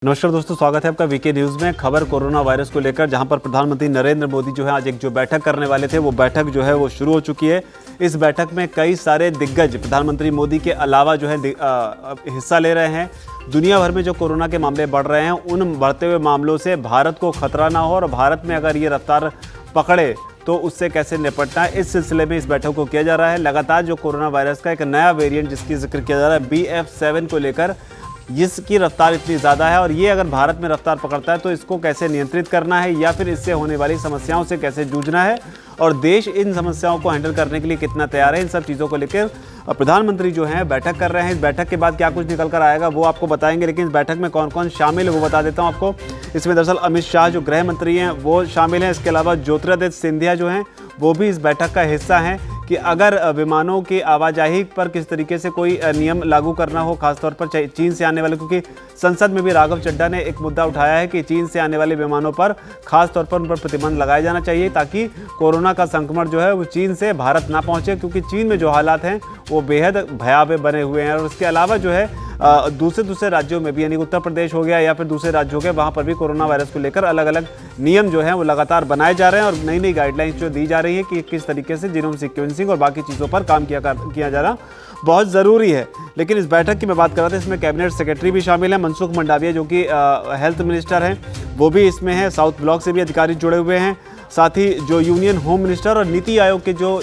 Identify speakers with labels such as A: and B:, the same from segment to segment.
A: नमस्कार दोस्तों, स्वागत है आपका वीके न्यूज़ में। खबर कोरोना वायरस को लेकर, जहां पर प्रधानमंत्री नरेंद्र मोदी जो है आज एक जो बैठक करने वाले थे, वो बैठक जो है वो शुरू हो चुकी है। इस बैठक में कई सारे दिग्गज प्रधानमंत्री मोदी के अलावा जो है हिस्सा ले रहे हैं। दुनिया भर में जो कोरोना के मामले बढ़ रहे हैं, उन बढ़ते हुए मामलों से भारत को खतरा ना हो और भारत में अगर ये रफ्तार पकड़े तो उससे कैसे निपटना है, इस सिलसिले में इस बैठक को किया जा रहा है। लगातार जो कोरोना वायरस का एक नया वेरिएंट जिसकी जिक्र किया जा रहा है BF7 को लेकर, जिसकी रफ्तार इतनी ज़्यादा है और ये अगर भारत में रफ्तार पकड़ता है तो इसको कैसे नियंत्रित करना है या फिर इससे होने वाली समस्याओं से कैसे जूझना है और देश इन समस्याओं को हैंडल करने के लिए कितना तैयार है, इन सब चीज़ों को लेकर प्रधानमंत्री जो हैं बैठक कर रहे हैं। इस बैठक के बाद क्या कुछ निकल कर आएगा वो आपको बताएंगे, लेकिन इस बैठक में कौन कौन शामिल है वो बता देता हूँ आपको। इसमें दरअसल अमित शाह जो गृह मंत्री हैं वो शामिल हैं। इसके अलावा ज्योतिरादित्य सिंधिया जो हैं वो भी इस बैठक का हिस्सा हैं कि अगर विमानों की आवाजाही पर किस तरीके से कोई नियम लागू करना हो, खासतौर पर चीन से आने वाले, क्योंकि संसद में भी राघव चड्ढा ने एक मुद्दा उठाया है कि चीन से आने वाले विमानों पर खासतौर पर उन पर प्रतिबंध लगाया जाना चाहिए ताकि कोरोना का संक्रमण जो है वो चीन से भारत ना पहुंचे, क्योंकि चीन में जो हालात हैं वो बेहद भयावह बने हुए हैं। और उसके अलावा जो है दूसरे राज्यों में भी, यानी उत्तर प्रदेश हो गया या फिर दूसरे राज्य हो गए, वहाँ पर भी कोरोना वायरस को लेकर अलग अलग नियम जो हैं वो लगातार बनाए जा रहे हैं और नई नई गाइडलाइंस जो दी जा रही है कि किस तरीके से जीनोम सीक्वेंसिंग और बाकी चीज़ों पर काम किया जाना बहुत ज़रूरी है। लेकिन इस बैठक की मैं बात कर रहा था, इसमें कैबिनेट सेक्रेटरी भी शामिल हैं। मनसुख मंडाविया जो कि हेल्थ मिनिस्टर हैं वो भी इसमें हैं। साउथ ब्लॉक से भी अधिकारी जुड़े हुए हैं। साथ ही जो यूनियन होम मिनिस्टर और नीति आयोग के जो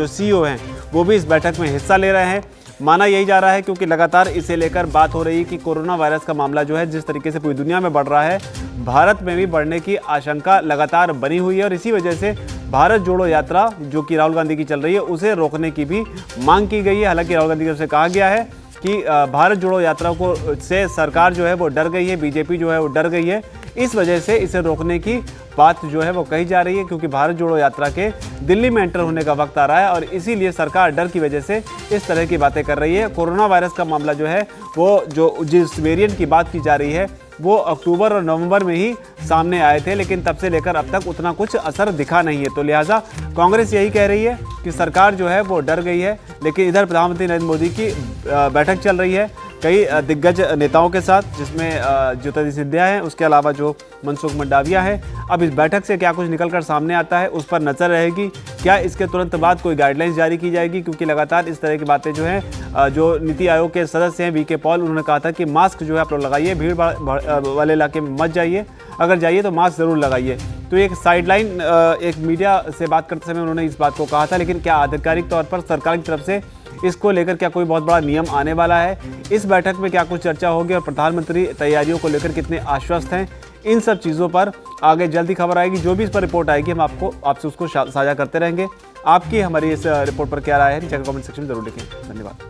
A: CEO हैं वो भी इस बैठक में हिस्सा ले रहे हैं। माना यही जा रहा है, क्योंकि लगातार इसे लेकर बात हो रही है कि कोरोना वायरस का मामला जो है जिस तरीके से पूरी दुनिया में बढ़ रहा है, भारत में भी बढ़ने की आशंका लगातार बनी हुई है और इसी वजह से भारत जोड़ो यात्रा जो कि राहुल गांधी की चल रही है उसे रोकने की भी मांग की गई है। हालांकि राहुल गांधी की तरफ से कहा गया है कि भारत जोड़ो यात्रा को से सरकार जो है वो डर गई है, बीजेपी जो है वो डर गई है, इस वजह से इसे रोकने की बात जो है वो कही जा रही है, क्योंकि भारत जोड़ो यात्रा के दिल्ली में एंटर होने का वक्त आ रहा है और इसीलिए सरकार डर की वजह से इस तरह की बातें कर रही है। कोरोना वायरस का मामला जो है वो जिस वेरिएंट की बात की जा रही है वो अक्टूबर और नवंबर में ही सामने आए थे, लेकिन तब से लेकर अब तक उतना कुछ असर दिखा नहीं है। तो लिहाजा कांग्रेस यही कह रही है कि सरकार जो है वो डर गई है। लेकिन इधर प्रधानमंत्री नरेंद्र मोदी की बैठक चल रही है कई दिग्गज नेताओं के साथ, जिसमें ज्योतिरादित्य सिंधिया हैं, उसके अलावा जो मनसुख मंडाविया है। अब इस बैठक से क्या कुछ निकल कर सामने आता है उस पर नज़र रहेगी। क्या इसके तुरंत बाद कोई गाइडलाइंस जारी की जाएगी, क्योंकि लगातार इस तरह की बातें जो हैं, जो नीति आयोग के सदस्य हैं VK पॉल, उन्होंने कहा था कि मास्क जो है आप लोग लगाइए, भीड़ वाले इलाके में मत जाइए, अगर जाइए तो मास्क ज़रूर लगाइए। तो एक साइडलाइन एक मीडिया से बात करते समय उन्होंने इस बात को कहा था, लेकिन क्या आधिकारिक तौर पर सरकार की तरफ से इसको लेकर क्या कोई बहुत बड़ा नियम आने वाला है, इस बैठक में क्या कुछ चर्चा होगी और प्रधानमंत्री तैयारियों को लेकर कितने आश्वस्त हैं, इन सब चीज़ों पर आगे जल्दी खबर आएगी। जो भी इस पर रिपोर्ट आएगी हम आपसे उसको साझा करते रहेंगे। आपकी हमारी इस रिपोर्ट पर क्या राय है नीचे कमेंट सेक्शन में जरूर लिखें। धन्यवाद।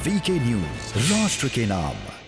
B: वीके न्यूज़, राष्ट्र के नाम।